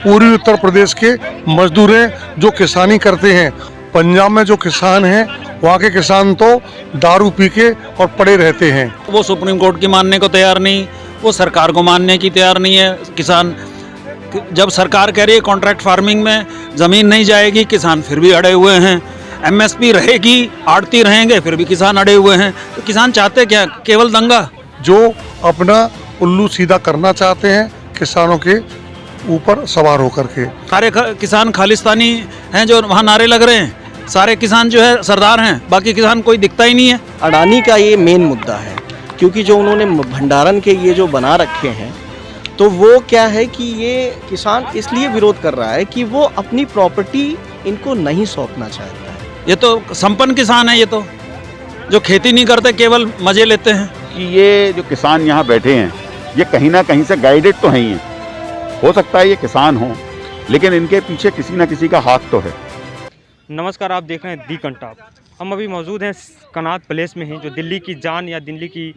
पूर्वी उत्तर प्रदेश के मजदूर हैं जो किसानी करते हैं। पंजाब में जो किसान हैं वहाँ के किसान तो दारू पी के और पड़े रहते हैं। वो सुप्रीम कोर्ट की मानने को तैयार नहीं, वो सरकार को मानने की तैयार नहीं है। किसान जब सरकार कह रही है कॉन्ट्रैक्ट फार्मिंग में ज़मीन नहीं जाएगी, किसान फिर भी अड़े हुए हैं। एमएसपी रहेगी, आड़ती रहेंगे, फिर भी किसान अड़े हुए हैं। तो किसान चाहते क्या? केवल दंगा। जो अपना उल्लू सीधा करना चाहते हैं किसानों के ऊपर सवार होकर के। सारे किसान खालिस्तानी हैं जो वहाँ नारे लग रहे हैं। सारे किसान जो है सरदार हैं, बाकी किसान कोई दिखता ही नहीं है। अडानी का ये मेन मुद्दा है, क्योंकि जो उन्होंने भंडारण के ये जो बना रखे हैं, तो वो क्या है कि ये किसान इसलिए विरोध कर रहा है कि वो अपनी प्रॉपर्टी इनको नहीं सौंपना चाहता है। ये तो संपन्न किसान है, ये तो जो खेती नहीं करते, केवल मजे लेते हैं। कि ये जो किसान यहाँ बैठे हैं ये कहीं ना कहीं से गाइडेड तो हैं ही हैं। हो सकता है ये किसान हों, लेकिन इनके पीछे किसी न किसी का हाथ तो है। नमस्कार, आप देख रहे हैं दी कंटाप। हम अभी मौजूद हैं कनाट प्लेस में हैं, जो दिल्ली की जान या दिल्ली की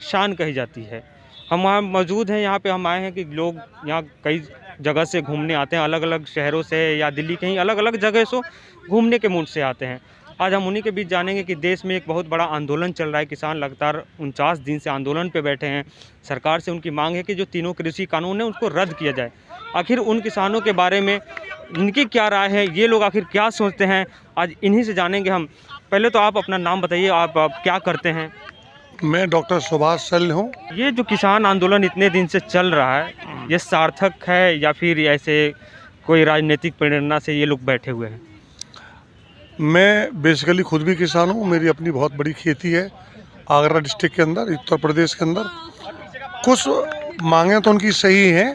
शान कही जाती है। हम वहाँ मौजूद हैं। यहाँ पे हम आए हैं कि लोग यहाँ कई जगह से घूमने आते हैं, अलग अलग शहरों से या दिल्ली कहीं अलग अलग जगह से घूमने के मूड से आते हैं। आज हम उन्हीं के बीच जानेंगे कि देश में एक बहुत बड़ा आंदोलन चल रहा है। किसान लगातार 49 दिन से आंदोलन पे बैठे हैं। सरकार से उनकी मांग है कि जो तीनों कृषि कानून है उसको रद्द किया जाए। आखिर उन किसानों के बारे में इनकी क्या राय है, ये लोग आखिर क्या सोचते हैं, आज इन्हीं से जानेंगे हम। पहले तो आप अपना नाम बताइए, आप क्या करते हैं? मैं डॉक्टर सुभाष शल्य हूँ। ये जो किसान आंदोलन इतने दिन से चल रहा है, ये सार्थक है या फिर ऐसे कोई राजनीतिक प्रेरणा से ये लोग बैठे हुए हैं? मैं बेसिकली खुद भी किसान हूँ। मेरी अपनी बहुत बड़ी खेती है आगरा डिस्ट्रिक्ट के अंदर, उत्तर प्रदेश के अंदर। कुछ मांगें तो उनकी सही हैं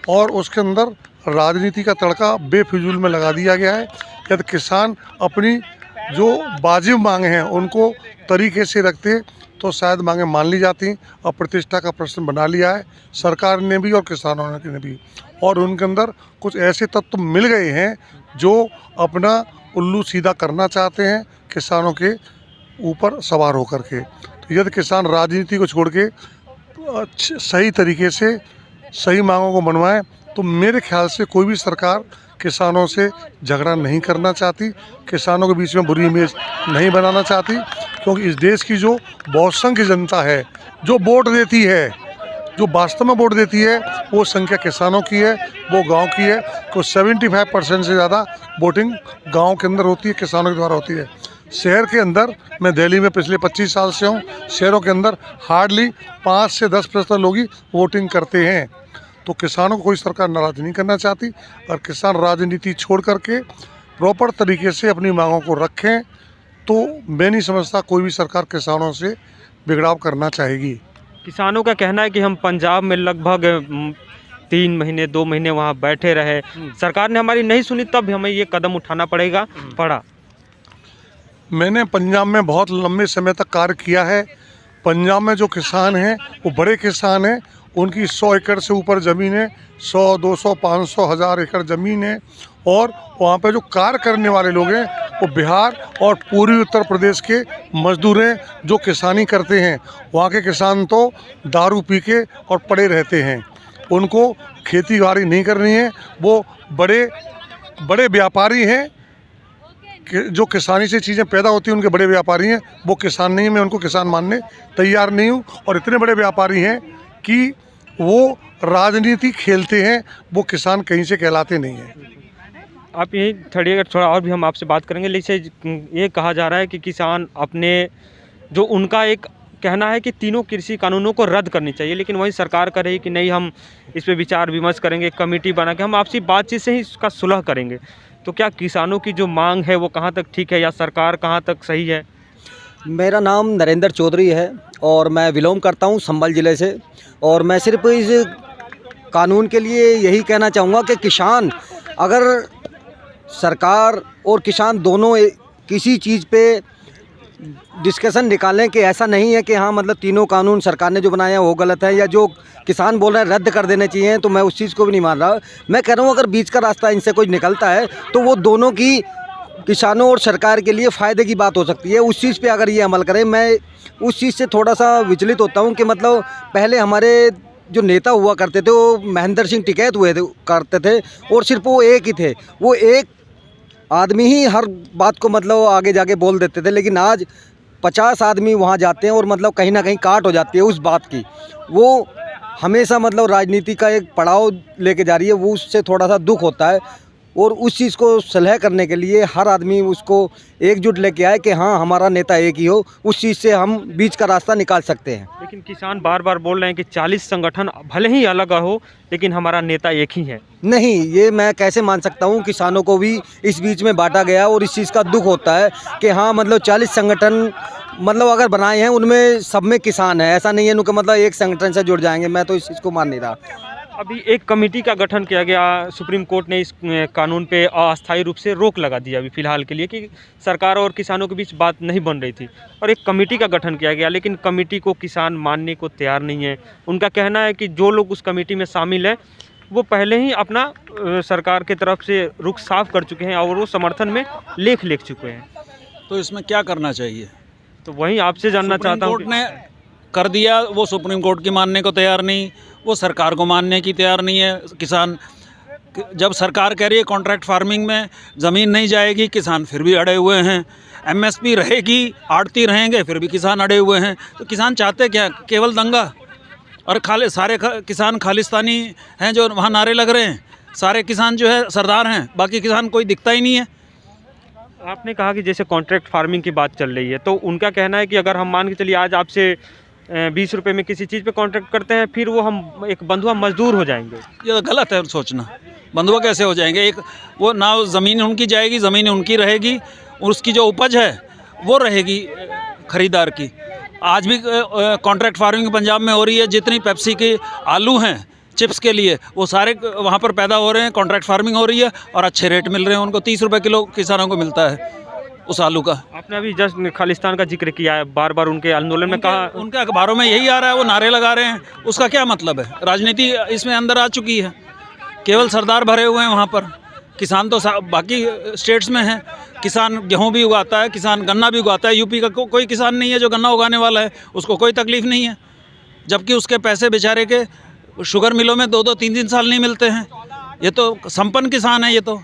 और उसके अंदर राजनीति का तड़का बेफिजूल में लगा दिया गया है। यदि किसान अपनी जो वाजिब मांगे हैं उनको तरीके से रखते तो शायद मांगे मान ली जाती। और प्रतिष्ठा का प्रश्न बना लिया है सरकार ने भी और किसानों ने भी, और उनके अंदर कुछ ऐसे तत्व मिल गए हैं जो अपना उल्लू सीधा करना चाहते हैं किसानों के ऊपर सवार होकर के। तो यदि किसान राजनीति को छोड़ के सही तरीके से सही मांगों को मनवाएं तो मेरे ख्याल से कोई भी सरकार किसानों से झगड़ा नहीं करना चाहती, किसानों के बीच में बुरी इमेज नहीं बनाना चाहती। क्योंकि इस देश की जो बहुसंख्य जनता है जो वोट देती है, जो वास्तव में वोट देती है, वो संख्या किसानों की है, वो गांव की है। तो 75% से ज़्यादा वोटिंग गांव के अंदर होती है, किसानों के द्वारा होती है। शहर के अंदर, मैं दिल्ली में पिछले 25 साल से हूँ, शहरों के अंदर हार्डली 5 से 10% लोग ही वोटिंग करते हैं। तो किसानों को कोई सरकार नाराज़ नहीं करना चाहती, और किसान राजनीति छोड़ करके प्रॉपर तरीके से अपनी मांगों को रखें तो मैं नहीं समझता कोई भी सरकार किसानों से बिगड़ाव करना चाहेगी। किसानों का कहना है कि हम पंजाब में लगभग 3 महीने 2 महीने वहाँ बैठे रहे, सरकार ने हमारी नहीं सुनी, तब हमें ये कदम उठाना पड़ा। मैंने पंजाब में बहुत लंबे समय तक कार्य किया है। पंजाब में जो किसान हैं वो बड़े किसान हैं, उनकी 100 एकड़ से ऊपर ज़मीन है, 100, 200, 500, 1000 एकड़ ज़मीन है। और वहाँ पे जो कार्य करने वाले लोग हैं वो बिहार और पूर्वी उत्तर प्रदेश के मजदूर हैं जो किसानी करते हैं। वहाँ के किसान तो दारू पी के और पड़े रहते हैं, उनको खेती बाड़ी नहीं करनी है। वो बड़े बड़े व्यापारी हैं कि जो किसानी से चीज़ें पैदा होती हैं, उनके बड़े व्यापारी हैं। वो किसान नहीं, मैं उनको किसान मानने तैयार नहीं हूँ। और इतने बड़े व्यापारी हैं कि वो राजनीति खेलते हैं, वो किसान कहीं से कहलाते नहीं हैं। आप यही थोड़ा और भी हम आपसे बात करेंगे, लेकिन ये कहा जा रहा है कि किसान अपने जो उनका एक कहना है कि तीनों कृषि कानूनों को रद्द करनी चाहिए, लेकिन वही सरकार कह रही है कि नहीं, हम इस पे विचार विमर्श करेंगे, कमेटी बना के हम आपसी बातचीत से ही इसका सुलह करेंगे। तो क्या किसानों की जो मांग है वो कहाँ तक ठीक है या सरकार कहाँ तक सही है? मेरा नाम नरेंद्र चौधरी है और मैं बिलोंग करता हूं संभल ज़िले से। और मैं सिर्फ इस कानून के लिए यही कहना चाहूँगा कि किसान, अगर सरकार और किसान दोनों किसी चीज़ पे डिस्कशन निकालें कि ऐसा नहीं है कि हाँ मतलब तीनों कानून सरकार ने जो बनाया है वो गलत है, या जो किसान बोल रहे हैं रद्द कर देने चाहिए, तो मैं उस चीज़ को भी नहीं मान रहा। मैं कह रहा हूँ अगर बीच का रास्ता इनसे कोई निकलता है तो वो दोनों की, किसानों और सरकार के लिए फ़ायदे की बात हो सकती है। उस चीज़ पे अगर ये अमल करें, मैं उस चीज़ से थोड़ा सा विचलित होता हूँ कि मतलब पहले हमारे जो नेता हुआ करते थे वो महेंद्र सिंह टिकैत हुए थे करते थे, और सिर्फ वो एक ही थे, वो एक आदमी ही हर बात को मतलब आगे जाके बोल देते थे। लेकिन आज 50 आदमी वहाँ जाते हैं और मतलब कहीं ना कहीं काट हो जाती है उस बात की। वो हमेशा मतलब राजनीति का एक पड़ाव लेके जा रही है, वो उससे थोड़ा सा दुख होता है। और उस चीज़ को सलह करने के लिए हर आदमी उसको एकजुट लेके आए कि हाँ हमारा नेता एक ही हो, उस चीज़ से हम बीच का रास्ता निकाल सकते हैं। लेकिन किसान बार बार बोल रहे हैं कि 40 संगठन भले ही अलग हो लेकिन हमारा नेता एक ही है। नहीं, ये मैं कैसे मान सकता हूँ। किसानों को भी इस बीच में बांटा गया और इस चीज़ का दुख होता है कि हाँ मतलब 40 संगठन मतलब अगर बनाए हैं उनमें सब में किसान है, ऐसा नहीं है उनका मतलब एक संगठन से जुड़ जाएंगे। मैं तो इस चीज़ को मान नहीं रहा। अभी एक कमेटी का गठन किया गया, सुप्रीम कोर्ट ने इस कानून पे अस्थायी रूप से रोक लगा दिया अभी फ़िलहाल के लिए कि सरकार और किसानों के बीच बात नहीं बन रही थी, और एक कमेटी का गठन किया गया। लेकिन कमेटी को किसान मानने को तैयार नहीं है। उनका कहना है कि जो लोग उस कमेटी में शामिल हैं वो पहले ही अपना सरकार की तरफ से रुख साफ कर चुके हैं और वो समर्थन में लेख लिख चुके हैं। तो इसमें क्या करना चाहिए? तो वही आपसे जानना चाहता हूँ। कोर्ट ने कर दिया, वो सुप्रीम कोर्ट की मानने को तैयार नहीं, वो सरकार को मानने की तैयार नहीं है। किसान, जब सरकार कह रही है कॉन्ट्रैक्ट फार्मिंग में ज़मीन नहीं जाएगी, किसान फिर भी अड़े हुए हैं। एमएसपी रहेगी, आड़ती रहेंगे, फिर भी किसान अड़े हुए हैं। तो किसान चाहते क्या? केवल दंगा। और सारे किसान खालिस्तानी हैं जो वहाँ नारे लग रहे हैं। सारे किसान जो है सरदार हैं, बाकी किसान कोई दिखता ही नहीं है। आपने कहा कि जैसे कॉन्ट्रैक्ट फार्मिंग की बात चल रही है, तो उनका कहना है कि अगर हम मान के चलिए आज आपसे 20 रुपये में किसी चीज़ पे कॉन्ट्रैक्ट करते हैं, फिर वो हम एक बंधुआ मजदूर हो जाएंगे। ये तो गलत है सोचना। बंधुआ कैसे हो जाएंगे? एक वो ना ज़मीन उनकी जाएगी, ज़मीन उनकी रहेगी, और उसकी जो उपज है वो रहेगी ख़रीदार की। आज भी कॉन्ट्रैक्ट फार्मिंग पंजाब में हो रही है। जितनी पेप्सी के आलू हैं चिप्स के लिए, वो सारे वहाँ पर पैदा हो रहे हैं, कॉन्ट्रैक्ट फार्मिंग हो रही है और अच्छे रेट मिल रहे हैं उनको। 30 रुपये किलो किसानों को मिलता है उस आलू का। आपने अभी जस्ट खालिस्तान का जिक्र किया है, बार बार उनके आंदोलन में कहा, उनके अखबारों में यही आ रहा है, वो नारे लगा रहे हैं। उसका क्या मतलब है? राजनीति इसमें अंदर आ चुकी है। केवल सरदार भरे हुए हैं वहाँ पर। किसान तो बाकी स्टेट्स में है। किसान गेहूँ भी उगाता है, किसान गन्ना भी उगाता है। यूपी का कोई किसान नहीं है जो गन्ना उगाने वाला है, उसको कोई तकलीफ़ नहीं है। जबकि उसके पैसे बेचारे के शुगर मिलों में 2-2, 3-3 साल नहीं मिलते हैं। ये तो संपन्न किसान है, ये तो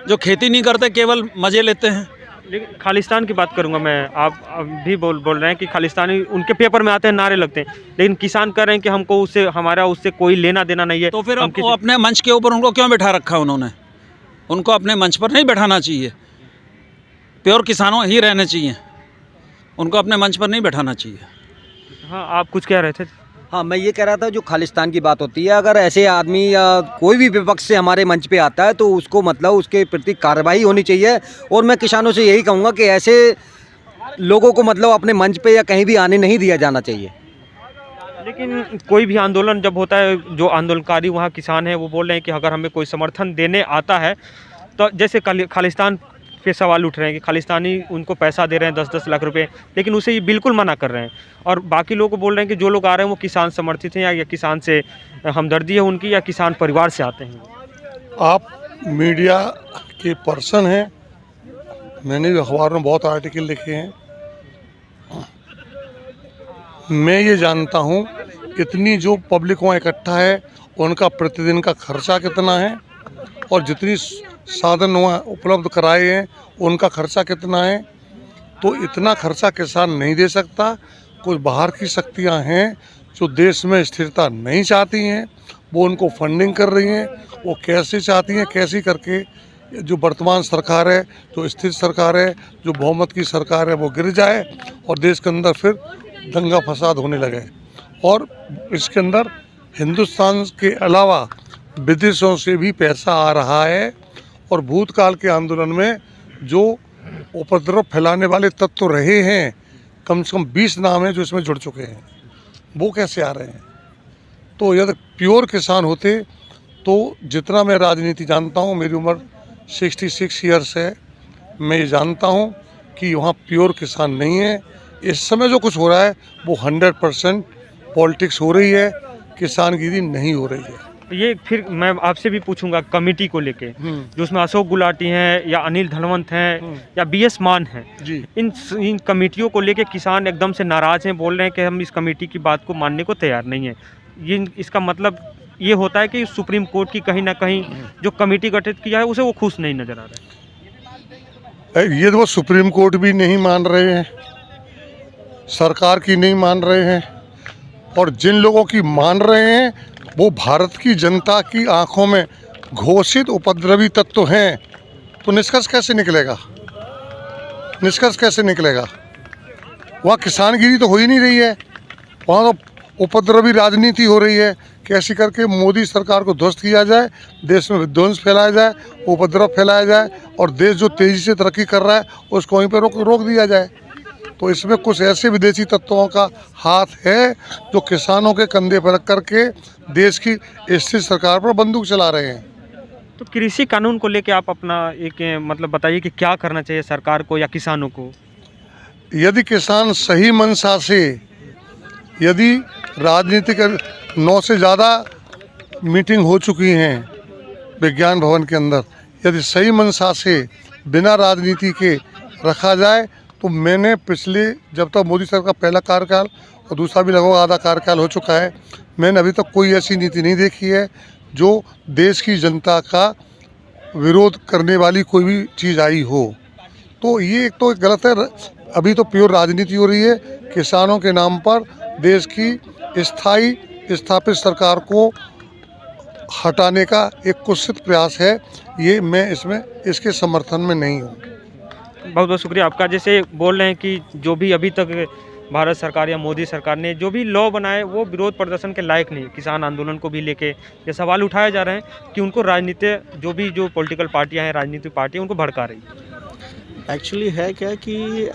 जो खेती नहीं करते, केवल मज़े लेते हैं। लेकिन खालिस्तान की बात करूंगा मैं। आप भी बोल रहे हैं कि खालिस्तानी उनके पेपर में आते हैं, नारे लगते हैं, लेकिन किसान कह रहे हैं कि हमको हमारा उससे कोई लेना देना नहीं है। तो फिर वो अपने मंच के ऊपर उनको क्यों बैठा रखा उन्होंने? उनको अपने मंच पर नहीं बैठाना चाहिए। प्योर किसानों ही रहने चाहिए, उनको अपने मंच पर नहीं बैठाना चाहिए। हाँ, आप कुछ कह रहे थे? हाँ, मैं ये कह रहा था जो खालिस्तान की बात होती है, अगर ऐसे आदमी या कोई भी विपक्ष से हमारे मंच पे आता है तो उसको मतलब उसके प्रति कार्रवाई होनी चाहिए। और मैं किसानों से यही कहूँगा कि ऐसे लोगों को मतलब अपने मंच पे या कहीं भी आने नहीं दिया जाना चाहिए। लेकिन कोई भी आंदोलन जब होता है, जो आंदोलनकारी वहाँ किसान हैं वो बोल रहे हैं कि अगर हमें कोई समर्थन देने आता है, तो जैसे खालिस्तान पे सवाल उठ रहे हैं कि खालिस्तानी उनको पैसा दे रहे हैं 10-10 लाख रुपए, लेकिन उसे ये बिल्कुल मना कर रहे हैं। और बाकी लोगों को बोल रहे हैं कि जो लोग आ रहे हैं वो किसान समर्थित हैं, या किसान से हमदर्दी है उनकी, या किसान परिवार से आते हैं। आप मीडिया के पर्सन हैं, मैंने भी अखबार में बहुत आर्टिकल लिखे हैं। मैं ये जानता हूँ इतनी जो पब्लिक वहाँ इकट्ठा है उनका प्रतिदिन का खर्चा कितना है, और जितनी साधन वहाँ उपलब्ध कराए हैं उनका खर्चा कितना है। तो इतना खर्चा किसान नहीं दे सकता। कुछ बाहर की शक्तियाँ हैं जो देश में स्थिरता नहीं चाहती हैं, वो उनको फंडिंग कर रही हैं। वो कैसे चाहती हैं, कैसे करके जो वर्तमान सरकार है, जो स्थिर सरकार है, जो बहुमत की सरकार है, वो गिर जाए और देश के अंदर फिर दंगा फसाद होने लगे। और इसके अंदर हिंदुस्तान के अलावा विदेशों से भी पैसा आ रहा है, और भूतकाल के आंदोलन में जो उपद्रव फैलाने वाले तत्व रहे हैं, कम से कम 20 नाम हैं जो इसमें जुड़ चुके हैं। वो कैसे आ रहे हैं? तो यदि प्योर किसान होते तो, जितना मैं राजनीति जानता हूँ, मेरी उम्र 66 ईयर्स है, मैं ये जानता हूँ कि वहाँ प्योर किसान नहीं है। इस समय जो कुछ हो रहा है वो 100% पॉलिटिक्स हो रही है, किसानगिरी नहीं हो रही है। ये फिर मैं आपसे भी पूछूंगा कमेटी को लेके, जो उसमें अशोक गुलाटी हैं, या अनिल धनवंत हैं, या BS मान हैं जी। इन कमेटियों को लेके किसान एकदम से नाराज़ हैं, बोल रहे हैं कि हम इस कमेटी की बात को मानने को तैयार नहीं हैं। इसका मतलब ये होता है कि सुप्रीम कोर्ट की कहीं ना कहीं जो कमेटी गठित किया है उसे वो खुश नहीं नज़र आ रहा है। ये तो सुप्रीम कोर्ट भी नहीं मान रहे हैं, सरकार की नहीं मान रहे हैं, और जिन लोगों की मान रहे हैं वो भारत की जनता की आंखों में घोषित उपद्रवी तत्व हैं। तो निष्कर्ष कैसे निकलेगा? निष्कर्ष कैसे निकलेगा? वहाँ किसानगिरी तो हो ही नहीं रही है, वहाँ तो उपद्रवी राजनीति हो रही है। कैसे करके मोदी सरकार को ध्वस्त किया जाए, देश में विध्वंस फैलाया जाए, उपद्रव फैलाया जाए, और देश जो तेज़ी से तरक्की कर रहा है उसको वहीं पर रोक दिया जाए। तो इसमें कुछ ऐसे विदेशी तत्वों का हाथ है जो किसानों के कंधे पर रख करके देश की स्थिर सरकार पर बंदूक चला रहे हैं। तो कृषि कानून को लेके आप अपना एक मतलब बताइए कि क्या करना चाहिए सरकार को या किसानों को? यदि किसान सही मंशा से, यदि राजनीतिक 9 से ज़्यादा मीटिंग हो चुकी हैं विज्ञान भवन के अंदर, यदि सही मंशा से बिना राजनीति के रखा जाए तो मैंने पिछले, जब तक मोदी सरकार का पहला कार्यकाल और दूसरा भी लगभग आधा कार्यकाल हो चुका है, मैंने अभी तक कोई ऐसी नीति नहीं देखी है जो देश की जनता का विरोध करने वाली कोई भी चीज़ आई हो। तो ये एक तो गलत है। अभी तो प्योर राजनीति हो रही है। किसानों के नाम पर देश की स्थायी स्थापित सरकार को हटाने का एक कुत्सित प्रयास है। ये मैं इसके समर्थन में नहीं हूँ। बहुत बहुत शुक्रिया आपका। जैसे बोल रहे हैं कि जो भी अभी तक भारत सरकार या मोदी सरकार ने जो भी लॉ बनाए वो विरोध प्रदर्शन के लायक नहीं। किसान आंदोलन को भी लेके ये सवाल उठाए जा रहे हैं कि उनको राजनीति जो पॉलिटिकल पार्टियां हैं, राजनीतिक पार्टियां उनको भड़का रही है। एक्चुअली है क्या कि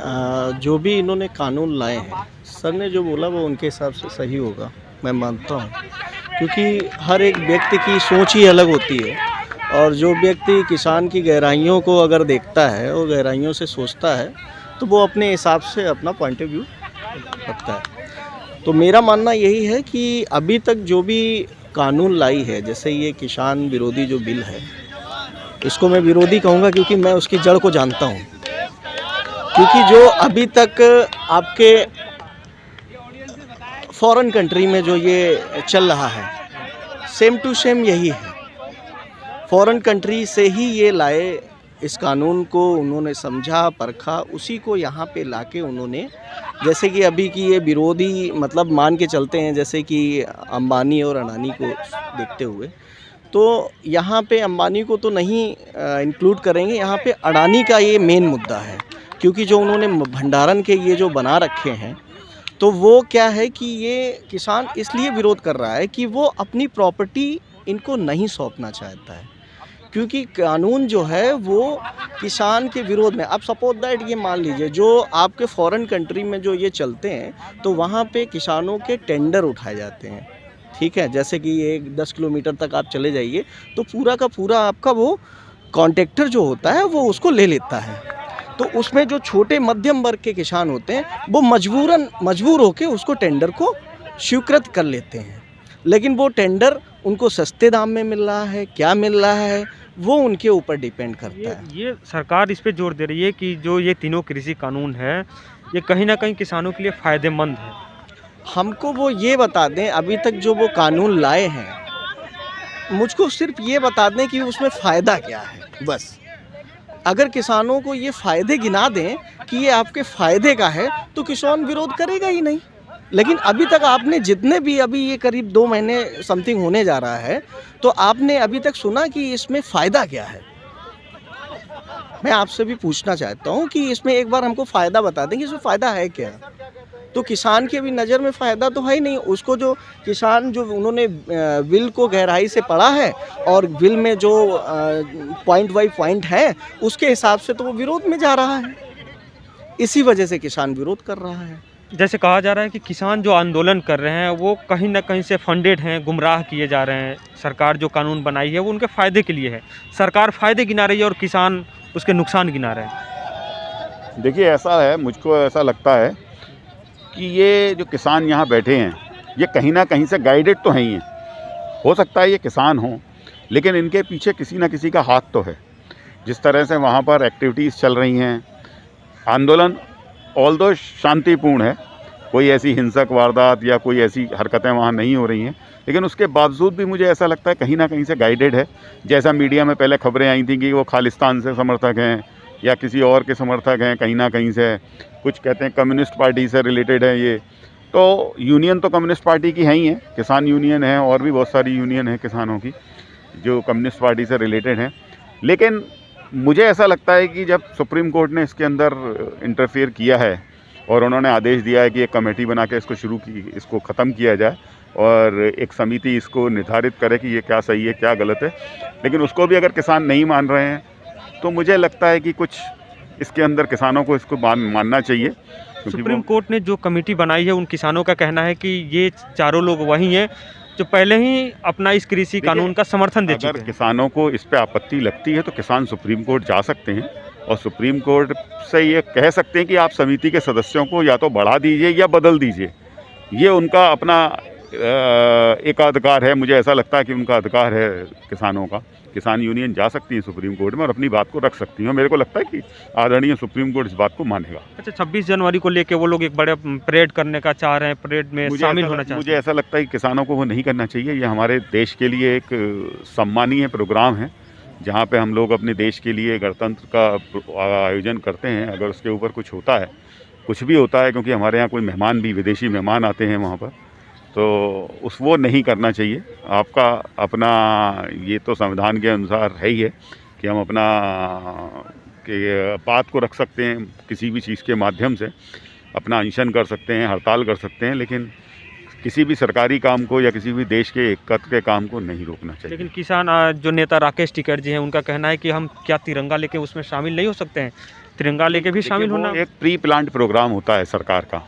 जो भी इन्होंने कानून लाए हैं, सर ने जो बोला वो उनके हिसाब से सही होगा, मैं मानता हूँ, क्योंकि हर एक व्यक्ति की सोच ही अलग होती है, और जो व्यक्ति किसान की गहराइयों को अगर देखता है और गहराइयों से सोचता है तो वो अपने हिसाब से अपना पॉइंट ऑफ व्यू रखता है। तो मेरा मानना यही है कि अभी तक जो भी कानून लाई है, जैसे ये किसान विरोधी जो बिल है, इसको मैं विरोधी कहूँगा क्योंकि मैं उसकी जड़ को जानता हूँ। क्योंकि जो अभी तक आपके फॉरेन कंट्री में जो ये चल रहा है, सेम टू सेम यही है। फॉरेन कंट्री से ही ये लाए, इस कानून को उन्होंने समझा, परखा, उसी को यहाँ पे लाके उन्होंने, जैसे कि अभी की ये विरोधी मतलब मान के चलते हैं, जैसे कि अंबानी और अडानी को देखते हुए, तो यहाँ पे अंबानी को तो नहीं इंक्लूड करेंगे, यहाँ पे अडानी का ये मेन मुद्दा है। क्योंकि जो उन्होंने भंडारण के ये जो बना रखे हैं, तो वो क्या है कि ये किसान इसलिए विरोध कर रहा है कि वो अपनी प्रॉपर्टी इनको नहीं सौंपना चाहता है, क्योंकि कानून जो है वो किसान के विरोध में। अब सपोज दैट ये मान लीजिए जो आपके फॉरेन कंट्री में जो ये चलते हैं, तो वहाँ पे किसानों के टेंडर उठाए जाते हैं, ठीक है। जैसे कि ये 10 किलोमीटर तक आप चले जाइए तो पूरा का पूरा आपका वो कॉन्ट्रैक्टर जो होता है वो उसको ले लेता है। तो उसमें जो छोटे मध्यम वर्ग के किसान होते हैं वो मजबूर होकर उसको टेंडर को स्वीकृत कर लेते हैं, लेकिन वो टेंडर उनको सस्ते दाम में मिल रहा है, क्या मिल रहा है, वो उनके ऊपर डिपेंड करता है। ये सरकार इस पे जोर दे रही है कि जो ये तीनों कृषि कानून है ये कहीं ना कहीं किसानों के लिए फ़ायदेमंद है। हमको वो ये बता दें, अभी तक जो वो कानून लाए हैं, मुझको सिर्फ ये बता दें कि उसमें फ़ायदा क्या है, बस। अगर किसानों को ये फ़ायदे गिना दें कि ये आपके फ़ायदे का है, तो किसान विरोध करेगा ही नहीं। लेकिन अभी तक आपने जितने भी, अभी ये करीब 2 महीने समथिंग होने जा रहा है, तो आपने अभी तक सुना कि इसमें फ़ायदा क्या है? मैं आपसे भी पूछना चाहता हूँ कि इसमें एक बार हमको फ़ायदा बता दें कि इसमें फ़ायदा है क्या? तो किसान के भी नज़र में फ़ायदा तो है ही नहीं। उसको जो किसान जो उन्होंने बिल को गहराई से पढ़ा है और बिल में जो पॉइंट बाई पॉइंट है, उसके हिसाब से तो वो विरोध में जा रहा है। इसी वजह से किसान विरोध कर रहा है। जैसे कहा जा रहा है कि किसान जो आंदोलन कर रहे हैं वो कहीं ना कहीं से फंडेड हैं, गुमराह किए जा रहे हैं। सरकार जो कानून बनाई है वो उनके फ़ायदे के लिए है। सरकार फ़ायदे गिना रही है और किसान उसके नुकसान गिना रहे हैं। देखिए, ऐसा है, मुझको ऐसा लगता है कि ये जो किसान यहाँ बैठे हैं, ये कहीं ना कहीं से गाइडेड तो हैं ही हैं। हो सकता है ये किसान हों, लेकिन इनके पीछे किसी ना किसी का हाथ तो है। जिस तरह से वहाँ पर एक्टिविटीज़ चल रही हैं, आंदोलन ऑल्दो शांतिपूर्ण है, कोई ऐसी हिंसक वारदात या कोई ऐसी हरकतें वहाँ नहीं हो रही हैं, लेकिन उसके बावजूद भी मुझे ऐसा लगता है कहीं ना कहीं से गाइडेड है। जैसा मीडिया में पहले खबरें आई थी कि वो खालिस्तान से समर्थक हैं या किसी और के समर्थक हैं, कहीं ना कहीं से कुछ कहते हैं कम्युनिस्ट पार्टी से रिलेटेड है ये। तो यूनियन तो कम्युनिस्ट पार्टी की है ही है, किसान यूनियन है और भी बहुत सारी यूनियन है किसानों की जो कम्युनिस्ट पार्टी से रिलेटेड हैं। लेकिन मुझे ऐसा लगता है कि जब सुप्रीम कोर्ट ने इसके अंदर इंटरफेयर किया है और उन्होंने आदेश दिया है कि एक कमेटी बना के इसको ख़त्म किया जाए और एक समिति इसको निर्धारित करे कि ये क्या सही है क्या गलत है, लेकिन उसको भी अगर किसान नहीं मान रहे हैं तो मुझे लगता है कि कुछ इसके अंदर किसानों को इसको मानना चाहिए। सुप्रीम कोर्ट ने जो कमेटी बनाई है उन किसानों का कहना है कि ये चारों लोग वही हैं जो पहले ही अपना इस कृषि कानून का समर्थन दे चुके हैं। अगर किसानों को इस पे आपत्ति लगती है तो किसान सुप्रीम कोर्ट जा सकते हैं और सुप्रीम कोर्ट से ये कह सकते हैं कि आप समिति के सदस्यों को या तो बढ़ा दीजिए या बदल दीजिए। ये उनका अपना एक अधिकार है, मुझे ऐसा लगता है कि उनका अधिकार है किसानों का। किसान यूनियन जा सकती है सुप्रीम कोर्ट में और अपनी बात को रख सकती है। मेरे को लगता है कि आदरणीय सुप्रीम कोर्ट इस बात को मानेगा। अच्छा, 26 जनवरी को लेके वो लोग एक बड़े परेड करने का चाह रहे हैं, परेड में शामिल होना चाहते हैं। मुझे ऐसा लगता है कि किसानों को वो नहीं करना चाहिए। ये हमारे देश के लिए एक सम्मानीय प्रोग्राम है जहाँ पे हम लोग अपने देश के लिए गणतंत्र का आयोजन करते हैं। अगर उसके ऊपर कुछ होता है, कुछ भी होता है, क्योंकि हमारे यहाँ कोई मेहमान भी, विदेशी मेहमान आते हैं वहाँ पर, तो वो नहीं करना चाहिए। आपका अपना ये तो संविधान के अनुसार है ही है कि हम अपना बात को रख सकते हैं, किसी भी चीज़ के माध्यम से अपना अनशन कर सकते हैं, हड़ताल कर सकते हैं, लेकिन किसी भी सरकारी काम को या किसी भी देश के एकत्र के काम को नहीं रोकना चाहिए। लेकिन किसान जो नेता राकेश टिकैत जी हैं उनका कहना है कि हम क्या तिरंगा लेके उसमें शामिल नहीं हो सकते हैं? तिरंगा लेके भी शामिल होना एक प्री प्लान्ड प्रोग्राम होता है सरकार का,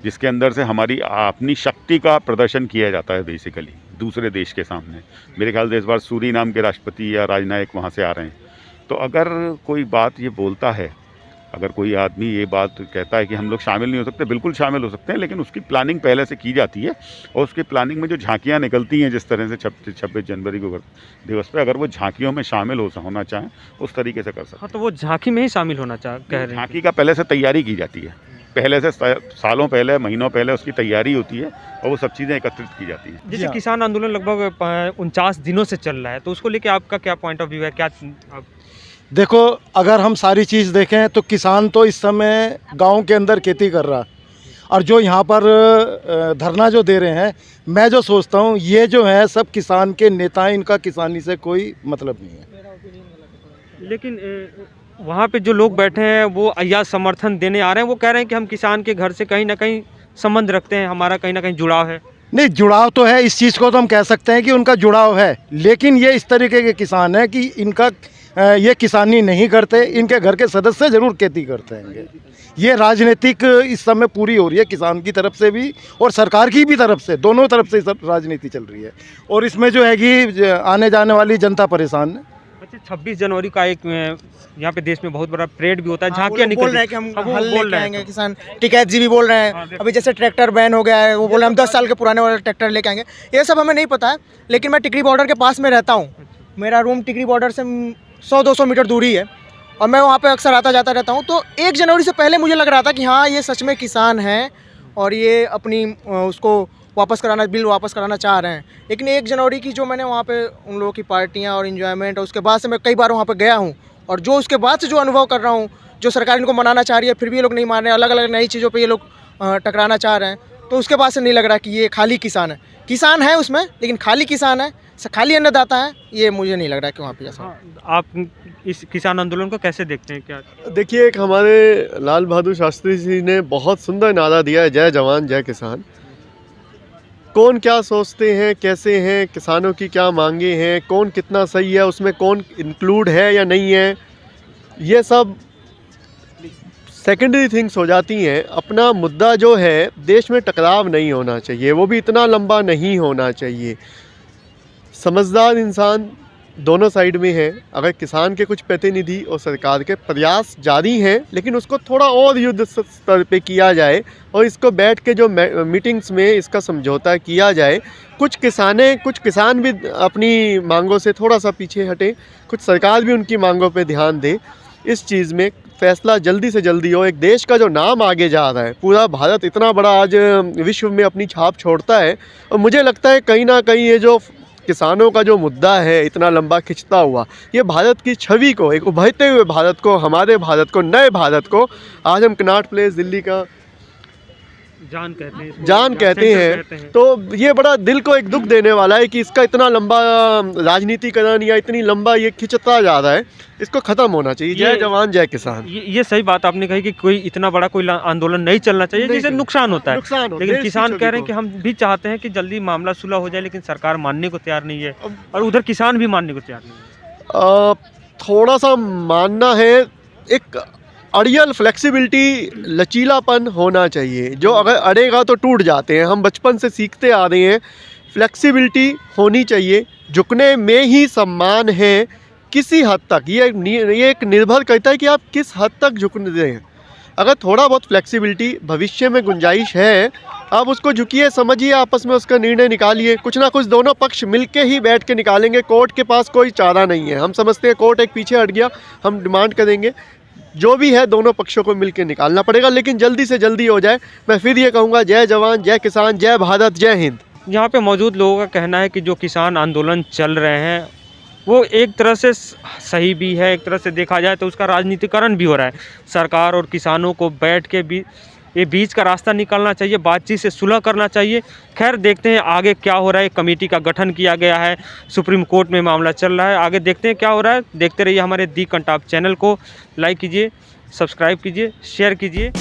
जिसके अंदर से हमारी अपनी शक्ति का प्रदर्शन किया जाता है बेसिकली दूसरे देश के सामने। मेरे ख्याल से इस बार सूरीनाम के राष्ट्रपति या राजनायक वहाँ से आ रहे हैं। तो अगर कोई बात ये बोलता है, अगर कोई आदमी ये बात कहता है कि हम लोग शामिल नहीं हो सकते, बिल्कुल शामिल हो सकते हैं, लेकिन उसकी प्लानिंग पहले से की जाती है और उसकी प्लानिंग में जो झांकियाँ निकलती हैं जिस तरह से 26 जनवरी को दिवस पे, अगर वो झांकियों में शामिल होना चाहें उस तरीके से कर सकते हैं। हाँ, तो वो झांकी में ही शामिल होना कह रहे हैं। झांकी का पहले से तैयारी की जाती है, पहले से सालों पहले, महीनों पहले उसकी तैयारी होती है और वो सब चीज़ें एकत्रित की जाती हैं। जैसे किसान आंदोलन लगभग 49 दिनों से चल रहा है, तो उसको लेके आपका क्या पॉइंट ऑफ व्यू है? क्या देखो, अगर हम सारी चीज़ देखें तो किसान तो इस समय गांव के अंदर खेती कर रहा है और जो यहाँ पर धरना जो दे रहे हैं, मैं जो सोचता हूँ ये जो है सब किसान के नेता हैं, इनका किसानी से कोई मतलब नहीं है। लेकिन वहाँ पे जो लोग बैठे हैं वो अय्या समर्थन देने आ रहे हैं, वो कह रहे हैं कि हम किसान के घर से कहीं ना कहीं संबंध रखते हैं, हमारा कहीं ना कहीं जुड़ाव है। नहीं, जुड़ाव तो है, इस चीज़ को तो हम कह सकते हैं कि उनका जुड़ाव है, लेकिन ये इस तरीके के किसान हैं कि इनका ये किसानी नहीं करते, इनके घर के सदस्य ज़रूर खेती करते हैं। ये राजनीतिक इस समय पूरी हो रही है किसान की तरफ से भी और सरकार की भी तरफ से, दोनों तरफ से राजनीति चल रही है और इसमें जो है कि आने जाने वाली जनता परेशान है। अच्छा, 26 जनवरी का एक यहाँ पे देश में बहुत बड़ा परेड भी होता है, झांकियाँ निकल बोल रहे हैं कि हम हल लेके आएंगे किसान। टिकैत जी भी बोल रहे हैं अभी जैसे ट्रैक्टर बैन हो गया है, वो बोल रहे हैं हम 10 साल के पुराने वाले ट्रैक्टर लेके आएंगे। ये सब हमें नहीं पता है, लेकिन मैं टिकरी बॉर्डर के पास में रहता हूँ। मेरा रूम टिकरी बॉर्डर से 100-200 मीटर दूरी है और मैं वहाँ पे अक्सर आता जाता रहता हूँ। तो 1 जनवरी से पहले मुझे लग रहा था कि हाँ, ये सच में किसान हैं और ये अपनी उसको वापस कराना, बिल वापस कराना चाह रहे हैं। लेकिन 1 जनवरी की जो मैंने वहाँ पे उन लोगों की पार्टियाँ और इन्जॉयमेंट, और उसके बाद से मैं कई बार वहाँ पे गया हूँ और जो उसके बाद से जो अनुभव कर रहा हूँ, जो सरकार इनको मनाना चाह रही है फिर भी ये लोग नहीं मान रहे, अलग अलग नई चीज़ों पे ये लोग टकराना चाह रहे हैं, तो उसके बाद से नहीं लग रहा कि ये खाली किसान है। किसान है उसमें, लेकिन खाली किसान है, खाली अन्नदाता है, ये मुझे नहीं लग रहा कि वहाँ पे ऐसा। आप इस किसान आंदोलन को कैसे देखते हैं? क्या देखिए, एक हमारे लाल बहादुर शास्त्री जी ने बहुत सुंदर नारा दिया है, जय जवान जय किसान। कौन क्या सोचते हैं, कैसे हैं, किसानों की क्या मांगे हैं, कौन कितना सही है, उसमें कौन इंक्लूड है या नहीं है, ये सब सेकेंडरी थिंग्स हो जाती हैं। अपना मुद्दा जो है, देश में टकराव नहीं होना चाहिए, वो भी इतना लंबा नहीं होना चाहिए। समझदार इंसान दोनों साइड में है। अगर किसान के कुछ प्रतिनिधि और सरकार के प्रयास जारी हैं, लेकिन उसको थोड़ा और युद्ध स्तर पे किया जाए और इसको बैठ के जो मीटिंग्स में इसका समझौता किया जाए। कुछ किसान भी अपनी मांगों से थोड़ा सा पीछे हटे, कुछ सरकार भी उनकी मांगों पे ध्यान दे। इस चीज़ में फैसला जल्दी से जल्दी हो। एक देश का जो नाम आगे जा रहा है, पूरा भारत इतना बड़ा आज विश्व में अपनी छाप छोड़ता है, और मुझे लगता है कहीं ना कहीं ये जो किसानों का जो मुद्दा है इतना लंबा खिंचता हुआ, ये भारत की छवि को, एक उभरते हुए भारत को, हमारे भारत को, नए भारत को, आज हम कनॉट प्लेस दिल्ली का जान कहते हैं, जान कहते हैं, तो ये बड़ा दिल को एक दुख देने वाला है कि इसका इतना लंबा राजनीतिकरण या इतनी लंबा ये खिंचता जा रहा है। इसको ख़त्म होना चाहिए। जय जवान जय किसान। ये सही बात आपने कही कि कोई इतना बड़ा कोई आंदोलन नहीं चलना चाहिए जिससे नुकसान होता है, लेकिन किसान कह रहे हैं कि हम भी चाहते हैं कि जल्दी मामला सुलह हो जाए, लेकिन सरकार मानने को तैयार नहीं है और उधर किसान भी मानने को तैयार नहीं है। थोड़ा सा मानना है, एक अड़ियल फ्लेक्सिबिलिटी, लचीलापन होना चाहिए। जो अगर अड़ेगा तो टूट जाते हैं, हम बचपन से सीखते आ रहे हैं। फ्लेक्सिबिलिटी होनी चाहिए, झुकने में ही सम्मान है किसी हद तक। ये एक निर्भर करता है कि आप किस हद तक झुकने दें। अगर थोड़ा बहुत फ्लेक्सिबिलिटी भविष्य में गुंजाइश है, आप उसको झुकिए, समझिए, आपस में उसका निर्णय निकालिए। कुछ ना कुछ दोनों पक्ष मिलके ही बैठ के निकालेंगे। कोर्ट के पास कोई चारा नहीं है। हम समझते हैं कोर्ट एक पीछे हट गया, हम डिमांड करेंगे, जो भी है दोनों पक्षों को मिलकर निकालना पड़ेगा, लेकिन जल्दी से जल्दी हो जाए। मैं फिर ये कहूँगा, जय जवान जय किसान, जय भारत, जय हिंद। यहाँ पे मौजूद लोगों का कहना है कि जो किसान आंदोलन चल रहे हैं वो एक तरह से सही भी है, एक तरह से देखा जाए तो उसका राजनीतिकरण भी हो रहा है। सरकार और किसानों को बैठ के भी ये बीच का रास्ता निकालना चाहिए, बातचीत से सुलह करना चाहिए। खैर देखते हैं आगे क्या हो रहा है। कमेटी का गठन किया गया है, सुप्रीम कोर्ट में मामला चल रहा है, आगे देखते हैं क्या हो रहा है। देखते रहिए हमारे दी कंटाप चैनल को, लाइक कीजिए, सब्सक्राइब कीजिए, शेयर कीजिए।